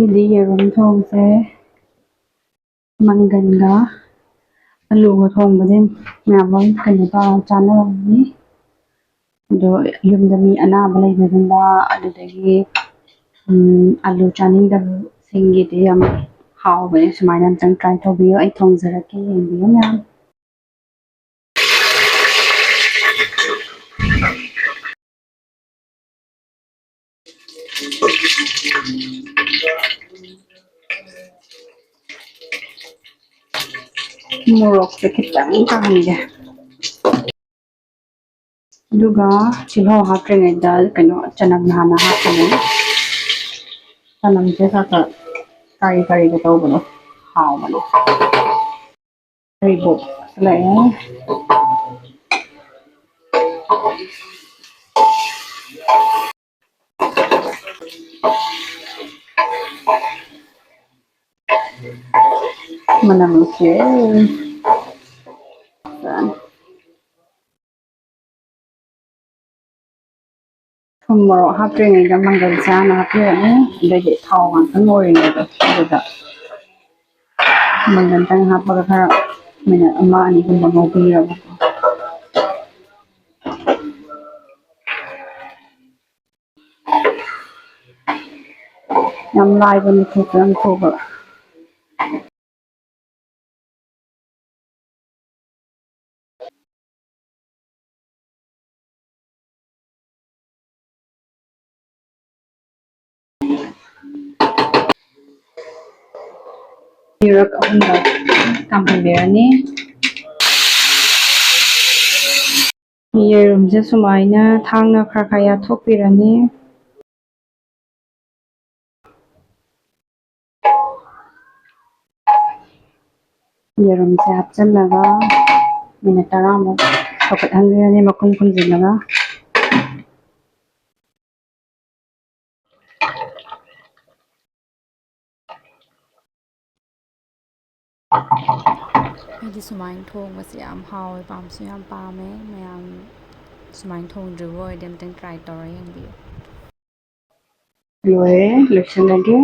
ꯉꯁꯤꯗꯤ ꯌꯦꯔꯨꯝ ꯊꯣꯡꯁꯦ ꯃꯪꯒꯟꯒ ꯑꯂꯨꯒ ꯊꯣꯡꯕꯁꯦ ꯃꯌꯥꯝ ꯑꯃ ꯀꯩꯅꯣ ꯇꯧꯔ ꯆꯥꯅꯔꯝꯅꯤ ꯑꯗꯣ ꯌꯨꯝꯗ ꯃꯤ ꯑꯅꯥꯕ ꯂꯩꯕꯒꯨꯝꯕ ꯑꯗꯨꯗꯒꯤ ꯑꯂꯨ ꯆꯥꯅꯤꯡꯗꯕꯁꯤꯡꯒꯤꯗꯤ ꯌꯥꯝ ꯍꯥꯎꯕꯅꯦ ꯁꯨꯃꯥꯏꯅ ꯑꯝꯇꯪ ꯇ꯭ꯔꯥꯏ ꯇꯧꯕꯤꯌꯨ ꯑꯩ ꯊꯣꯡꯖꯔꯛꯀꯦ ꯌꯦꯡꯕꯤꯌꯨ ꯃꯌꯥꯝ ꯃꯣꯔꯣꯛꯁꯦ ꯈꯤꯇꯪ ꯀꯥꯍꯟꯒꯦ ꯑꯗꯨꯒ ꯇꯤꯜꯍꯧ ꯍꯥꯞꯇ꯭ꯔꯤꯉꯩꯗ ꯀꯩꯅꯣ ꯆꯅꯝ ꯍꯥꯟꯅ ꯍꯥꯞꯄꯅꯤ ꯆꯅꯝꯁꯦ ꯈꯔ ꯀꯔꯤꯒ ꯇꯧꯕꯅꯣ ꯍꯥꯎꯕꯅꯣ ꯍꯩꯔꯤꯕꯣꯞ ꯂꯩꯔꯦ ꯃꯅꯝ ꯅꯨꯡꯁꯤꯌꯦ ꯊꯨꯝ ꯃꯣꯔꯣꯛ ꯍꯥꯞꯇ꯭ꯔꯤꯉꯩꯗ ꯃꯪꯒꯜꯁꯦ ꯍꯥꯟꯅ ꯍꯥꯞꯄꯤꯔꯅꯤ ꯑꯗꯩꯗꯤ ꯊꯥꯎ ꯉꯥꯛꯇꯪ ꯑꯣꯏꯔꯤꯉꯩꯗ ꯑꯗꯨꯗ ꯃꯪꯒꯜꯇꯪ ꯍꯥꯞꯄꯒ ꯈꯔ ꯃꯤꯅꯠ ꯑꯃ ꯑꯅꯤꯒꯨꯝꯕ ꯉꯧꯕꯤꯔꯕ ꯌꯥꯝ ꯂꯥꯏꯕꯅꯤ ꯈꯨꯠꯁꯨ ꯌꯥꯝ ꯊꯨꯕ ꯑꯅꯤꯔꯛ ꯑꯍꯨꯝꯔꯛ ꯀꯥꯝꯍꯟꯕꯤꯔꯅꯤ ꯌꯦꯔꯨꯝꯁꯦ ꯁꯨꯃꯥꯏꯅ ꯊꯥꯡꯅ ꯈꯔ ꯌꯥꯠꯊꯣꯛꯄꯤꯔꯅꯤ ꯌꯦꯔꯨꯝꯁꯦ ꯍꯥꯞꯆꯤꯜꯂꯒ ꯃꯤꯅꯠ 10ꯃꯨꯛ ꯁꯧꯒꯠꯍꯟꯕꯤꯔꯅꯤ ꯃꯈꯨꯝ ꯈꯨꯝꯖꯤꯜꯂꯒ ꯑꯩꯗꯤ ꯁꯨꯃꯥꯏꯅ ꯊꯣꯡꯕꯁꯦ ꯌꯥꯝ ꯍꯥꯎꯋꯦ ꯄꯥꯝꯁꯨ ꯌꯥꯝ ꯄꯥꯝꯃꯦ ꯃꯌꯥꯝ ꯁꯨꯃꯥꯏꯅ ꯊꯣꯡꯗ꯭ꯔꯤꯕ ꯑꯣꯏꯔꯗꯤ ꯑꯝꯇꯪ ꯇ꯭ꯔꯥꯏ ꯇꯧꯔ ꯌꯦꯡꯕꯤꯌꯨ ꯂꯣꯏꯔꯦ ꯂꯣꯏꯁꯤꯜꯂꯒꯦ